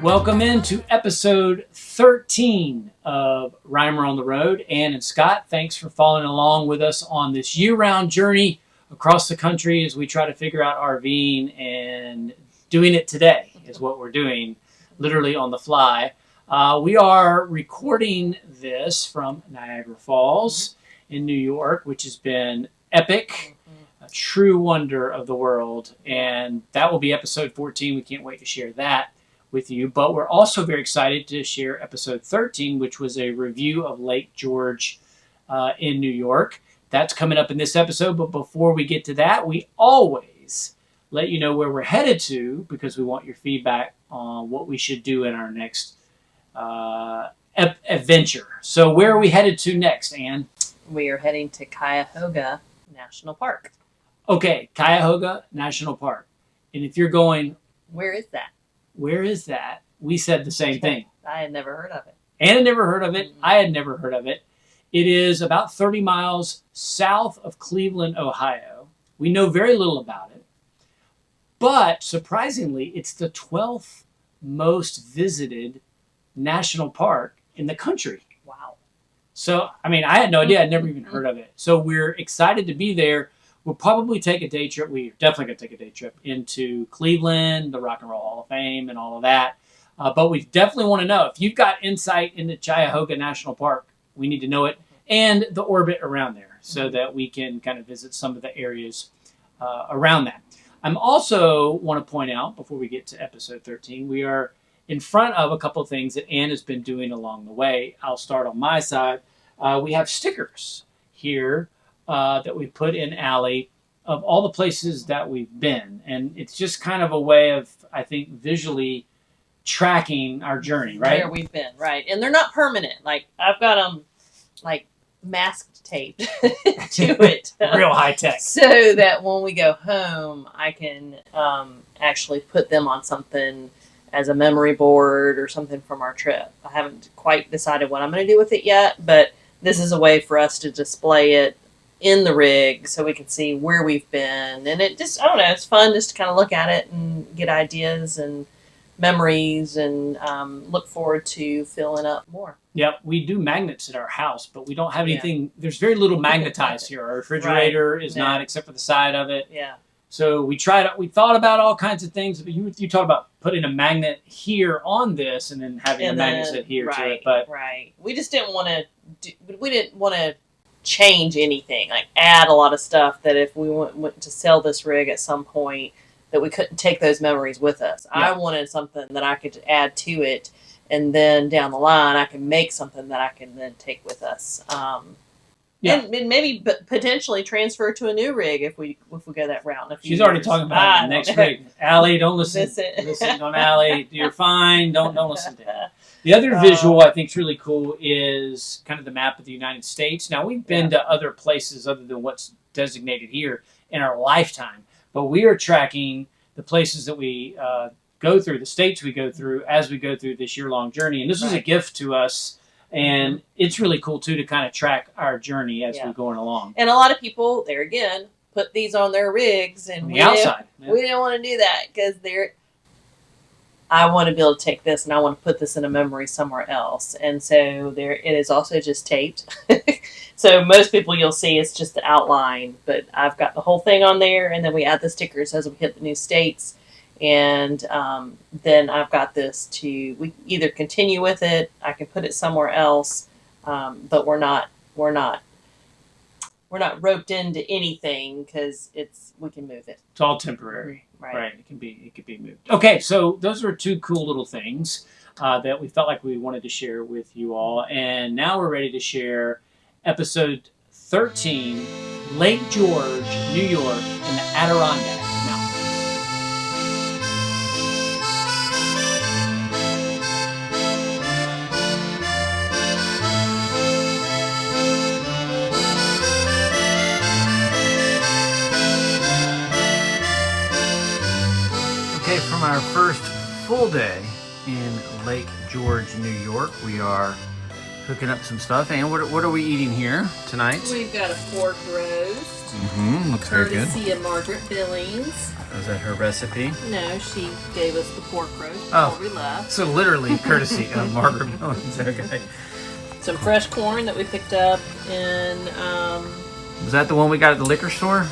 Welcome into episode 13 of Reimer on the Road. Ann and Scott, thanks for following along with us on this year-round journey across the country as we try to figure out RVing, and doing it today is what we're doing, literally on the fly. We are recording this from Niagara Falls in New York, which has been epic, a true wonder of the world, and that will be episode 14. We can't wait to share that with you, but we're also very excited to share episode 13, which was a review of Lake George in New York. That's coming up in this episode, but before we get to that, we always let you know where we're headed to, because we want your feedback on what we should do in our next adventure. So where are we headed to next, Ann? We are heading to Cuyahoga National Park. Okay, Cuyahoga National Park. And if you're going, where is that? Where is that? We said the same thing. I had never heard of it. Ann had never heard of it. I had never heard of it. It is about 30 miles south of Cleveland, Ohio. We know very little about it. But surprisingly, it's the 12th most visited national park in the country. Wow. So, I mean, I had no idea. I'd never even heard of it. So we're excited to be there. We'll probably take a day trip. We're definitely going to take a day trip into Cleveland, the Rock and Roll Hall of Fame, and all of that. But we definitely want to know. If you've got insight into Cuyahoga National Park, we need to know it, and the orbit around there, so that we can kind of visit some of the areas around that. I'm also want to point out, before we get to episode 13, we are in front of a couple of things that Ann has been doing along the way. I'll start on my side. We have stickers here that we put in Alley of all the places that we've been. And it's just kind of a way of, I think, visually tracking our journey, right? Where we've been, right. And they're not permanent. Like, I've got them, like, masked taped to it. Real high tech. So that when we go home, I can actually put them on something as a memory board or something from our trip. I haven't quite decided what I'm going to do with it yet, but this is a way for us to display it in the rig so we can see where we've been. And it just, I don't know, it's fun just to kind of look at it and get ideas and memories, and look forward to filling up more. Yeah, we do magnets at our house, but we don't have anything. Yeah. There's very little magnetized here. Our refrigerator is not, except for the side of it. Yeah. So we thought about all kinds of things, but you talked about putting a magnet here on this and then having a magnet sit here to it. But we just didn't want to change anything, like add a lot of stuff that if we went to sell this rig at some point, that we couldn't take those memories with us. Yeah. I wanted something that I could add to it, and then down the line I can make something that I can then take with us. And maybe potentially transfer to a new rig if we go that route. She's already talking about the next rig. Allie, don't listen. Listen on Allie. You're fine. Don't listen to her. The other visual I think is really cool is kind of the map of the United States. Now, we've been to other places other than what's designated here in our lifetime, but we are tracking the places that we go through, the states we go through as we go through this year-long journey. And this was a gift to us. And it's really cool, too, to kind of track our journey as we're going along. And a lot of people, there again, put these on their rigs. And we didn't want to do that because I want to be able to take this and I want to put this in a memory somewhere else. And so it is also just taped. So most people you'll see it's just the outline. But I've got the whole thing on there. And then we add the stickers as we hit the new states. And then I've got this we either continue with it, I can put it somewhere else, but we're not roped into anything because we can move it. It's all temporary, right? It can be moved. Okay, so those are two cool little things that we felt like we wanted to share with you all, and now we're ready to share episode 13, Lake George, New York, in the Adirondack. From our first full day in Lake George, New York, we are Cooking up some stuff. And what are we eating here tonight? We've got a pork roast. Looks very good. Courtesy of Margaret Billings. Is that her recipe? No, she gave us the pork roast Oh. before we left. So literally courtesy of Margaret Billings. Okay. Some fresh corn that we picked up in. Was that the one we got at the liquor store?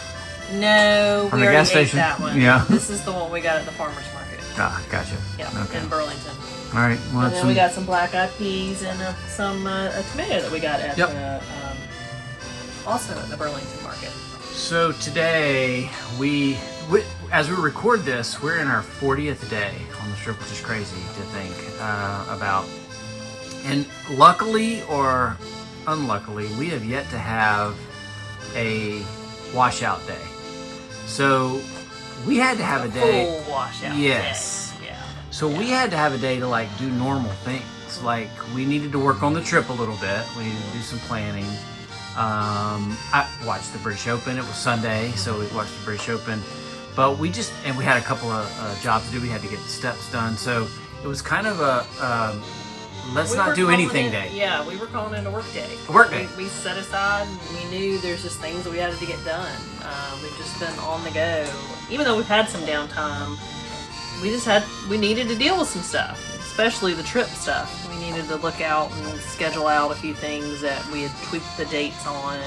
No, From we the already gas ate station? that one. Yeah. This is the one we got at the farmer's market. Ah, gotcha. Yeah, Okay. in Burlington. All right. Well, And then we got some black-eyed peas and some a tomato that we got at the, also at the Burlington market. So today as we record this, we're in our 40th day on the trip, which is crazy to think about. And luckily or unluckily, we have yet to have a washout day. So we had to have a day. Full washout. Yes. Day. Yeah. So we had to have a day to like do normal things. Like we needed to work on the trip a little bit. We needed to do some planning. I watched the British Open. It was Sunday, so we watched the British Open. But we had a couple of jobs to do. We had to get the steps done. So it was kind of a let's not do anything day. Yeah, we were calling it a work day. A work day. We set aside, we knew there's just things that we had to get done. We've just been on the go. Even though we've had some downtime, we needed to deal with some stuff, especially the trip stuff. We needed to look out and schedule out a few things that we had tweaked the dates on,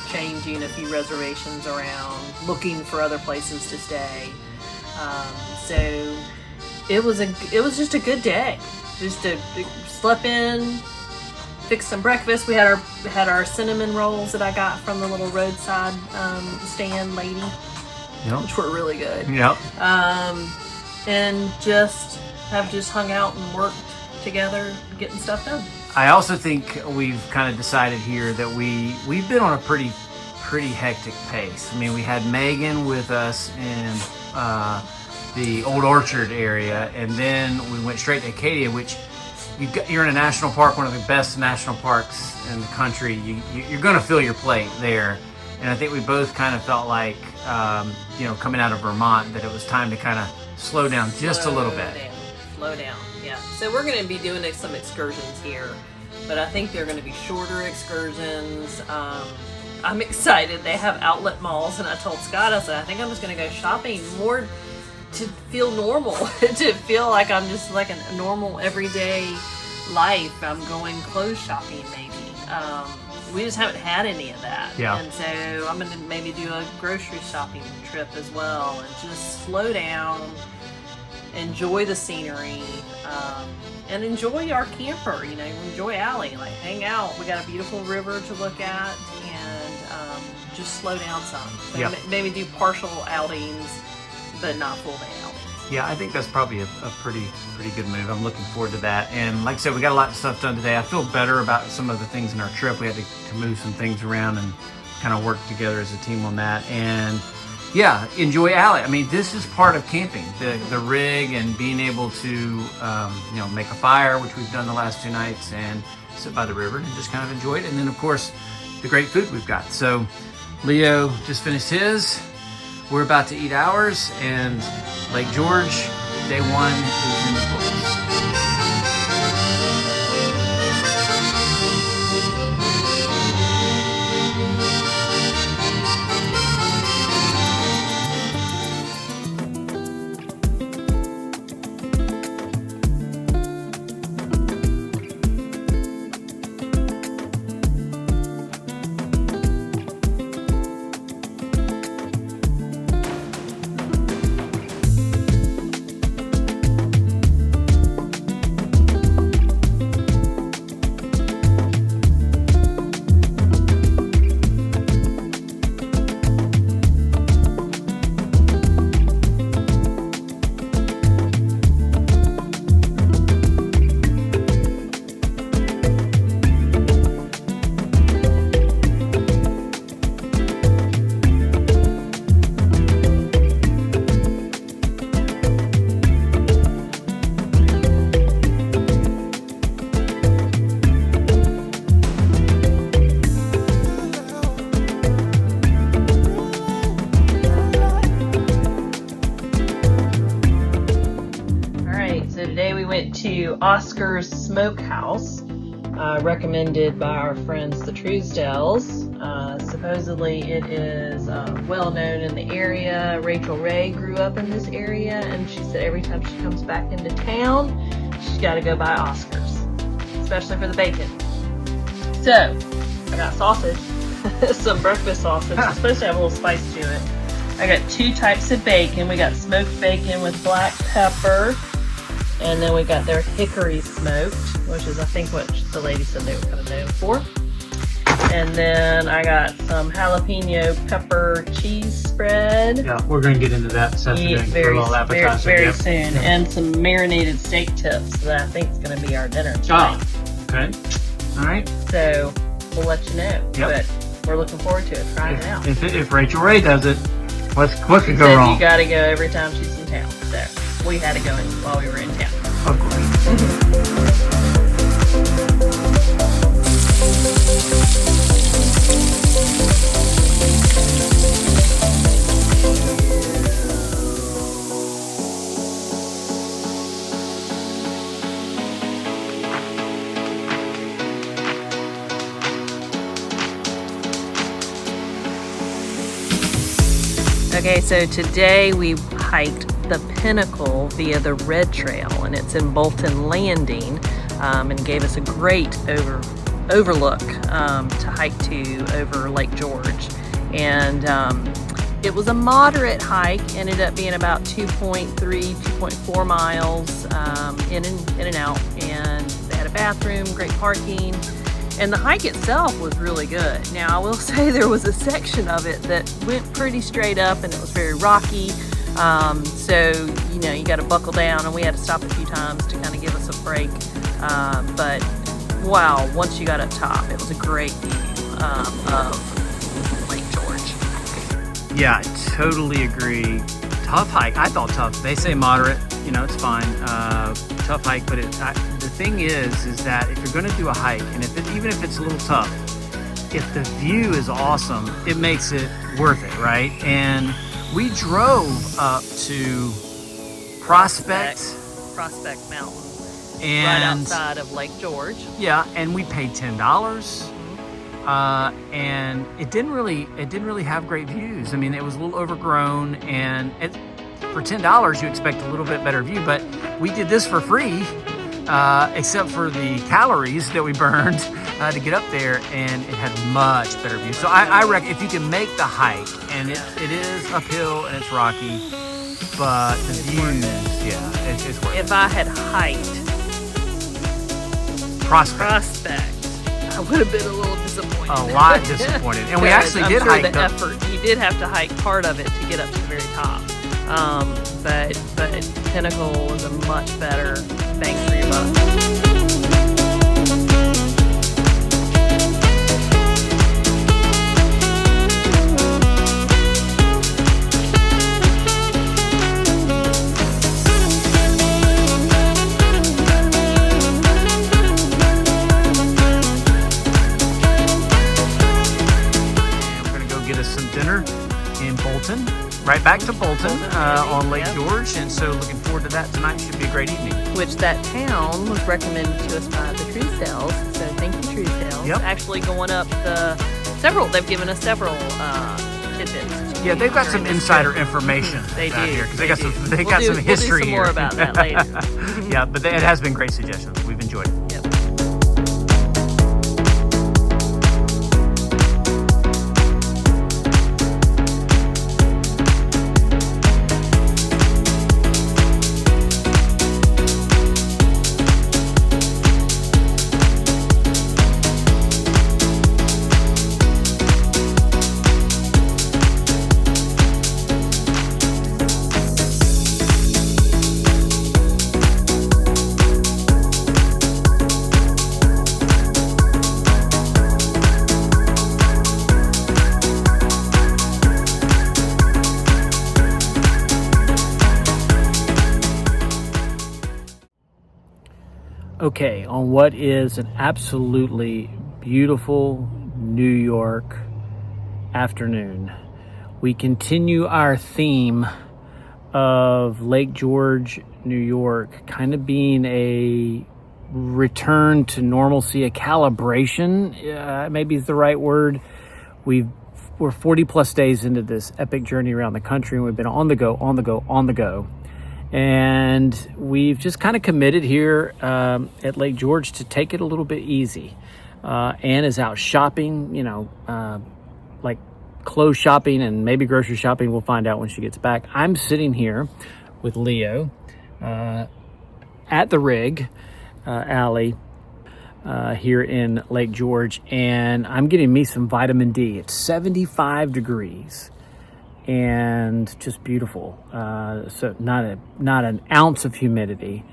changing a few reservations around, looking for other places to stay. So it was just a good day. Just to sleep in, fix some breakfast. We had our cinnamon rolls that I got from the little roadside stand lady, which were really good. Yep. And just hung out and worked together, getting stuff done. I also think we've kind of decided here that we've been on a pretty hectic pace. I mean, we had Megan with us in the Old Orchard area, and then we went straight to Acadia, which you're in a national park, one of the best national parks in the country. You're going to fill your plate there. And I think we both kind of felt like, coming out of Vermont, that it was time to kind of slow down just a little bit. Slow down, yeah. So we're going to be doing some excursions here, but I think they're going to be shorter excursions. I'm excited. They have outlet malls, and I told Scott, I said, I think I'm just going to go shopping more to feel normal, to feel like I'm just like a normal everyday life. I'm going clothes shopping maybe. We just haven't had any of that. Yeah. And so I'm going to maybe do a grocery shopping trip as well and just slow down, enjoy the scenery, and enjoy our camper, enjoy Allie, like hang out. We got a beautiful river to look at, and just slow down some. So maybe do partial outings, but not full day outings. Yeah, I think that's probably a pretty good move. I'm looking forward to that. And like I said, we got a lot of stuff done today. I feel better about some of the things in our trip. We had to move some things around and kind of work together as a team on that. And yeah, enjoy Allie. I mean, this is part of camping, the rig and being able to make a fire, which we've done the last 2 nights, and sit by the river and just kind of enjoy it. And then of course the great food we've got. So Leo just finished his. We're about to eat ours, and Lake George, day 1 is in the books. To Oscar Smokehouse, recommended by our friends, the Truesdells. Supposedly it is well known in the area. Rachel Ray grew up in this area, and she said every time she comes back into town, she's got to go buy Oscars, especially for the bacon. So, I got sausage, some breakfast sausage. It's supposed to have a little spice to it. I got 2 types of bacon. We got smoked bacon with black pepper, and then we got their hickory smoked, which is I think what the lady said they were kind of known for. And then I got some jalapeno pepper cheese spread. Yeah, we're going to get into that this afternoon for a little appetizer. Very soon. And some marinated steak tips that I think is going to be our dinner tonight. Oh, okay. All right. So we'll let you know. Yep. But we're looking forward to it. Trying it out. If Rachel Ray does it, what could go said wrong? You got to go every time she's in town. So we had to go while we were in town. Of course. Okay, so today we hiked the Pinnacle via the Red Trail, and it's in Bolton Landing, and gave us a great overlook to hike to over Lake George. And it was a moderate hike, ended up being about 2.4 miles in and out, and they had a bathroom, great parking. And the hike itself was really good. Now, I will say there was a section of it that went pretty straight up, and it was very rocky. So, you know, you got to buckle down, and we had to stop a few times to kind of give us a break. But, wow, once you got up top, it was a great view of Lake George. Yeah, I totally agree. Tough hike. I thought tough. They say moderate. You know, it's fine. Tough hike, but the thing is that if you're going to do a hike, and even if it's a little tough, if the view is awesome, it makes it worth it, right? And we drove up to Prospect Mountain, and right outside of Lake George. Yeah, and we paid $10. And it didn't really have great views. I mean, it was a little overgrown, and for $10 you expect a little bit better view, but we did this for free, except for the calories that we burned to get up there, and it had much better view. So I reckon if you can make the hike, and it is uphill and it's rocky, but the views, it's worth it. If I had hiked Prospect, I would have been a little disappointed. A lot disappointed. And we actually did hike the effort. You did have to hike part of it to get up to the very top. But Pinnacle was a much better bang for your buck. In Bolton, right back to Bolton on Lake George, and so looking forward to that tonight. Should be a great evening. Which that town was recommended to us by the Truesdells, so thank you, Truesdells. Yep. Actually going up they've given us several tidbits. Yeah, they've got some insider information. They do. Here, because they got some history we'll do some more about that later. Yeah, but it has been great suggestions. We've enjoyed it. Yep. Okay, on what is an absolutely beautiful New York afternoon, we continue our theme of Lake George, New York, kind of being a return to normalcy, a calibration, maybe is the right word. We're 40 plus days into this epic journey around the country, and we've been on the go. And we've just kind of committed here at Lake George to take it a little bit easy. Ann is out shopping, like clothes shopping and maybe grocery shopping. We'll find out when she gets back. I'm sitting here with Leo at the rig alley here in Lake George, and I'm getting me some vitamin D. It's 75 degrees and just beautiful. So not an ounce of humidity,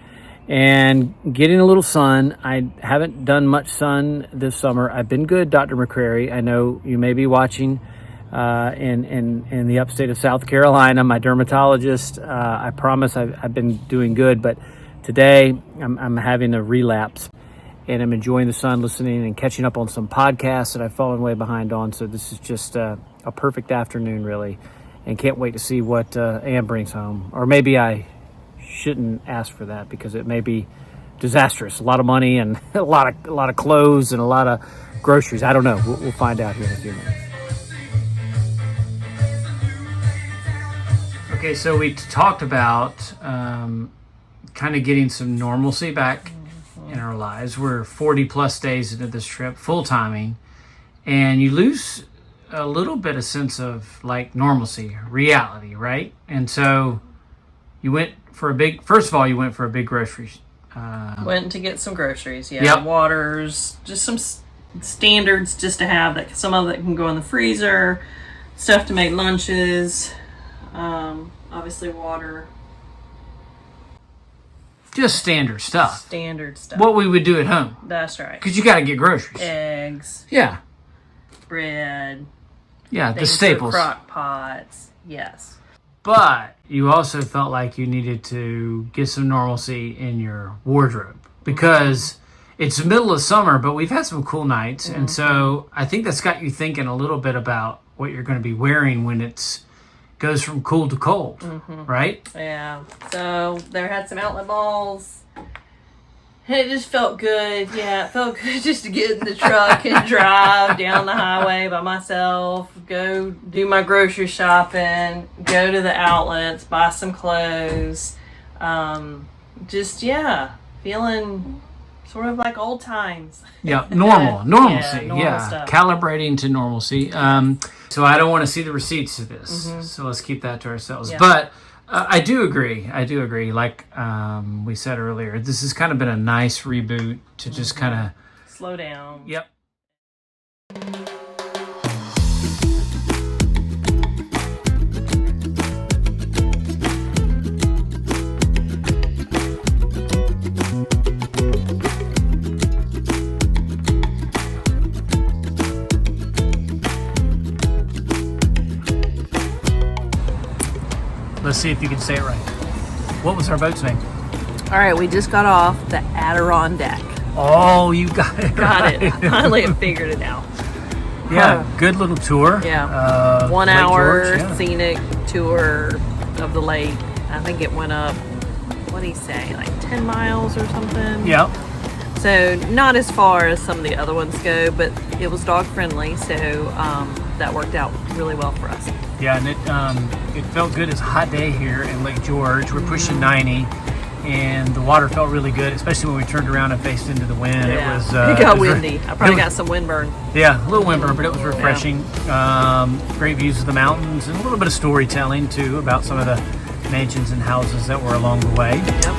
and getting a little sun. I haven't done much sun this summer. I've been good, Dr. McCrary. I know you may be watching in the upstate of South Carolina, my dermatologist. I promise I've been doing good, but today I'm having a relapse, and I'm enjoying the sun, listening and catching up on some podcasts that I've fallen way behind on. So this is just a perfect afternoon, really, and can't wait to see what Ann brings home. Or maybe I shouldn't ask for that because it may be disastrous. A lot of money and a lot of clothes and a lot of groceries. I don't know. We'll find out here in a few minutes. Okay, so we talked about kind of getting some normalcy back in our lives. We're 40 plus days into this trip, full timing, and you lose a little bit of sense of like normalcy, reality, right? And so you went for a big grocery. Went to get some groceries, yeah. Yep. Waters, just some standards just to have that. Some of it can go in the freezer, stuff to make lunches, obviously water. Just standard stuff. Standard stuff. What we would do at home. That's right. Because you got to get groceries. Eggs. Yeah. Bread. Yeah, the staples. Crock pots. Yes. But you also felt like you needed to get some normalcy in your wardrobe because it's the middle of summer, but we've had some cool nights. Mm-hmm. And so I think that's got you thinking a little bit about what you're going to be wearing when it's goes from cool to cold, right? Yeah. So there had some outlet malls. And it just felt good. Yeah, it felt good just to get in the truck and drive down the highway by myself, go do my grocery shopping, go to the outlets, buy some clothes. Feeling sort of like old times. Yeah, normalcy. Normal stuff. Calibrating to normalcy. So I don't want to see the receipts to this. So let's keep that to ourselves. Yeah. But I do agree. Like we said earlier, this has kind of been a nice reboot to just kind of slow down. Yep. Let's see if you can say it right. What was our boat's name? All right, we just got off the Adirondack. Oh, you got it. Got it. I finally have figured it out. Yeah, good little tour. Yeah. 1 hour George, yeah. Scenic tour of the lake. I think it went up, what did he say, like 10 miles or something? Yep. So not as far as some of the other ones go, but it was dog friendly, so that worked out really well for us. Yeah, and it felt good. It's a hot day here in Lake George. We're pushing 90, and the water felt really good, especially when we turned around and faced into the wind. Yeah. It got windy. I probably got some windburn. Yeah, a little windburn, but it was refreshing. Great views of the mountains, and a little bit of storytelling, too, about some of the mansions and houses that were along the way. Yep.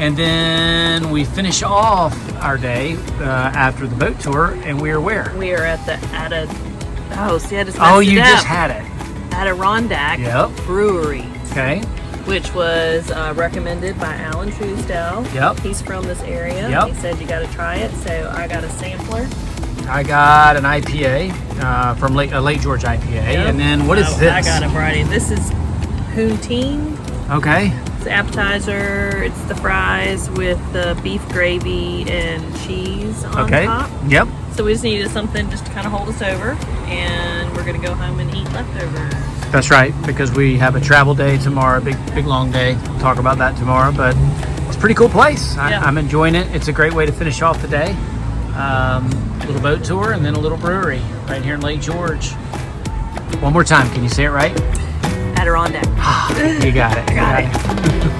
And then we finish off our day after the boat tour, and we are where? We are at the just had it. Adirondack Brewery. Okay. Which was recommended by Alan Truesdell. Yep. He's from this area. Yep. He said you got to try it, so I got a sampler. I got an IPA from Lake George IPA. Yep. And then what is this? I got a variety. This is poutine. Okay. It's the appetizer. It's the fries with the beef gravy and cheese on top. Yep. So we just needed something just to kind of hold us over, and we're gonna go home and eat leftovers. That's right, because we have a travel day tomorrow, big long day. We'll talk about that tomorrow, but it's a pretty cool place. I'm enjoying it. It's a great way to finish off the day. A little boat tour and then a little brewery right here in Lake George. One more time, can you say it right? Adirondack. You got it. I got it.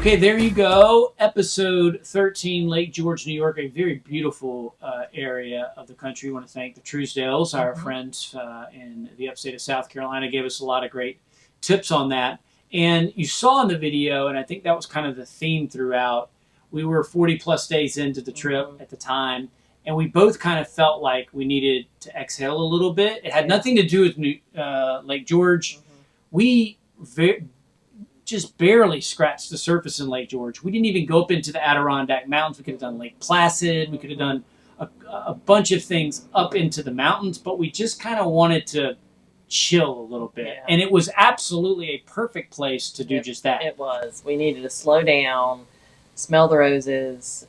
Okay, there you go. Episode 13, Lake George, New York, a very beautiful area of the country. We want to thank the Truesdales, our friends in the upstate of South Carolina, gave us a lot of great tips on that. And you saw in the video, and I think that was kind of the theme throughout, we were 40 plus days into the trip at the time, and we both kind of felt like we needed to exhale a little bit. It had nothing to do with Lake George. We just barely scratched the surface in Lake George. We didn't even go up into the Adirondack Mountains. We could have done Lake Placid. We could have done a bunch of things up into the mountains, but we just kind of wanted to chill a little bit. Yeah. And it was absolutely a perfect place to do just that. It was. We needed to slow down, smell the roses,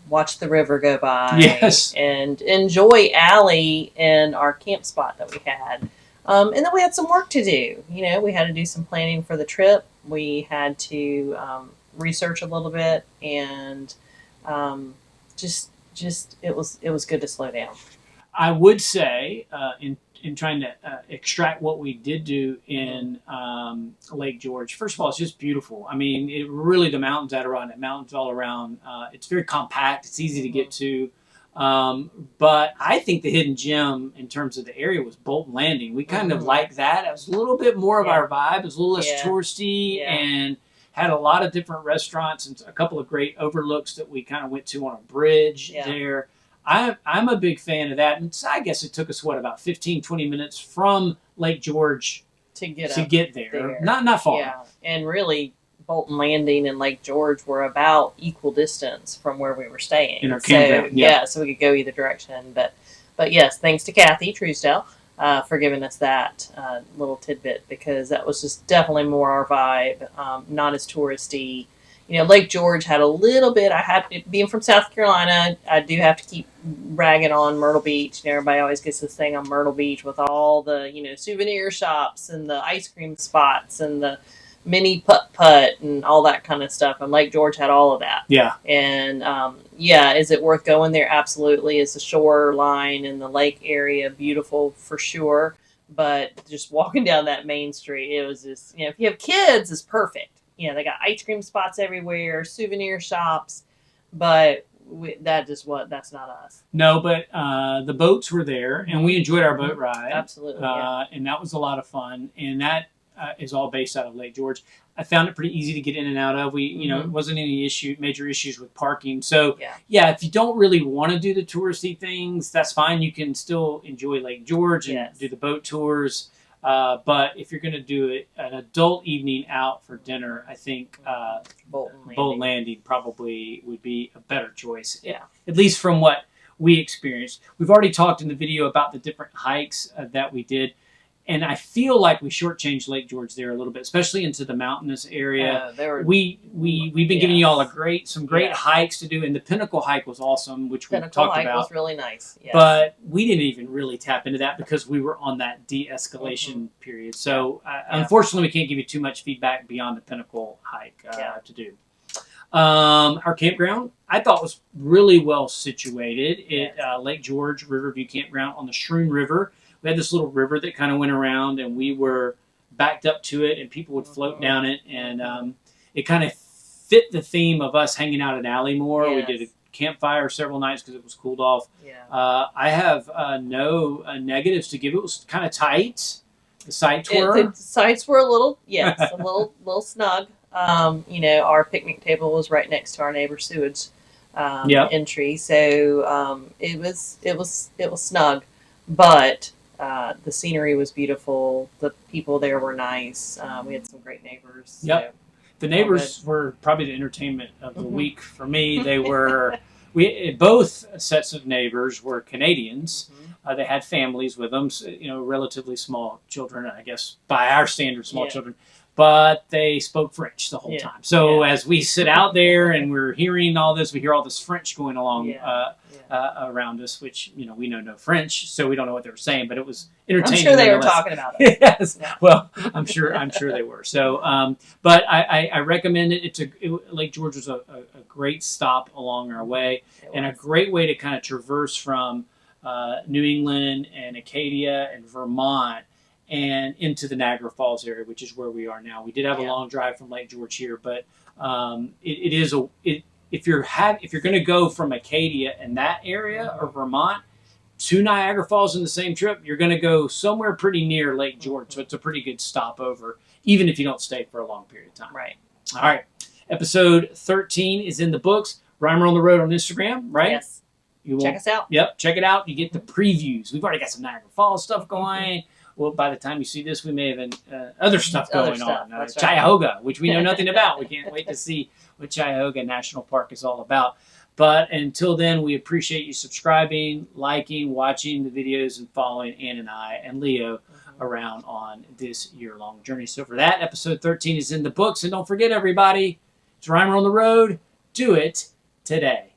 watch the river go by, and enjoy Allie and our camp spot that we had. And then we had some work to do. You know, we had to do some planning for the trip. We had to research a little bit, and just it was good to slow down. I would say in trying to extract what we did do in Lake George. First of all, it's just beautiful. I mean, it really, the mountains, Adirondack mountains all around. It's very compact. It's easy to get to. But I think the hidden gem in terms of the area was Bolton Landing. We kind of liked that. It was a little bit more of our vibe. It was a little less touristy and had a lot of different restaurants and a couple of great overlooks that we kind of went to on a bridge there. I'm a big fan of that. And so I guess it took us, about 15, 20 minutes from Lake George to get there. Not far. Yeah, and really, Bolton Landing and Lake George were about equal distance from where we were staying. In our campground, so we could go either direction. But yes, thanks to Kathy Truesdale for giving us that little tidbit, because that was just definitely more our vibe, not as touristy. You know, Lake George had a little bit. Being from South Carolina, I do have to keep ragging on Myrtle Beach. And everybody always gets this thing on Myrtle Beach with all the, souvenir shops and the ice cream spots and the mini putt-putt and all that kind of stuff. And Lake George had all of that. Yeah. And, is it worth going there? Absolutely. Is the shoreline and the lake area beautiful? For sure. But just walking down that main street, it was just, if you have kids, it's perfect. They got ice cream spots everywhere, souvenir shops, but that's not us. No, but the boats were there, and we enjoyed our boat ride. Absolutely, and that was a lot of fun. And that is all based out of Lake George. I found it pretty easy to get in and out of. It wasn't any major issues with parking. So if you don't really want to do the touristy things, that's fine. You can still enjoy Lake George and do the boat tours. But if you're going to do an adult evening out for dinner, I think Bolton Landing probably would be a better choice. Yeah. At least from what we experienced. We've already talked in the video about the different hikes that we did. And I feel like we shortchanged Lake George there a little bit, especially into the mountainous area. We've been giving you all some great hikes to do, and the Pinnacle hike was awesome, which we talked about. Pinnacle hike was really nice. Yes. But we didn't even really tap into that because we were on that de-escalation period. So unfortunately, we can't give you too much feedback beyond the Pinnacle hike to do. Our campground, I thought, was really well situated at Lake George Riverview Campground on the Shroom River. We had this little river that kind of went around, and we were backed up to it, and people would float down it, and it kind of fit the theme of us hanging out at Allymore. Yes. We did a campfire several nights because it was cooled off. Yeah. I have no negatives to give. It was kind of tight. The sites were. The sites were a little snug. Our picnic table was right next to our neighbor's sewage Yep. entry. So it was snug, but the scenery was beautiful. The people there were nice. We had some great neighbors. Yep. The all good. neighbors were probably the entertainment of the Mhm. week for me. They were both sets of neighbors were Canadians. Mhm. They had families with them, so, relatively small children, I guess by our standards, small Yeah. children. But they spoke French the whole Yeah. time. So Yeah. as we sit out there and we're hearing all this, we hear all this French going along Yeah. around us, which we know no French, so we don't know what they were saying. But it was I'm entertaining. sure they were nonetheless. talking about it. Yes. Yeah. Well, I'm sure they were. So, but I recommend it. Lake George was a great stop along our way, It and a was. great way to kind of traverse from New England and Acadia and Vermont and into the Niagara Falls area, which is where we are now. We did have a Yeah. long drive from Lake George here, but it is if you're going to go from Acadia and that area or Vermont to Niagara Falls in the same trip, you're going to go somewhere pretty near Lake George. So it's a pretty good stopover, even if you don't stay for a long period of time. Right. All right. Episode 13 is in the books. Rhymer on the Road on Instagram, right? Yes. You Check us out. Yep. Check it out. You get the previews. We've already got some Niagara Falls stuff going. Well, by the time you see this, we may have other stuff going on. That's right. Cuyahoga, which we know nothing about. We can't wait to see what Cuyahoga National Park is all about. But until then, we appreciate you subscribing, liking, watching the videos, and following Ann and I and Leo around on this year-long journey. So for that, episode 13 is in the books. And don't forget, everybody, it's Rhymer on the Road. Do it today.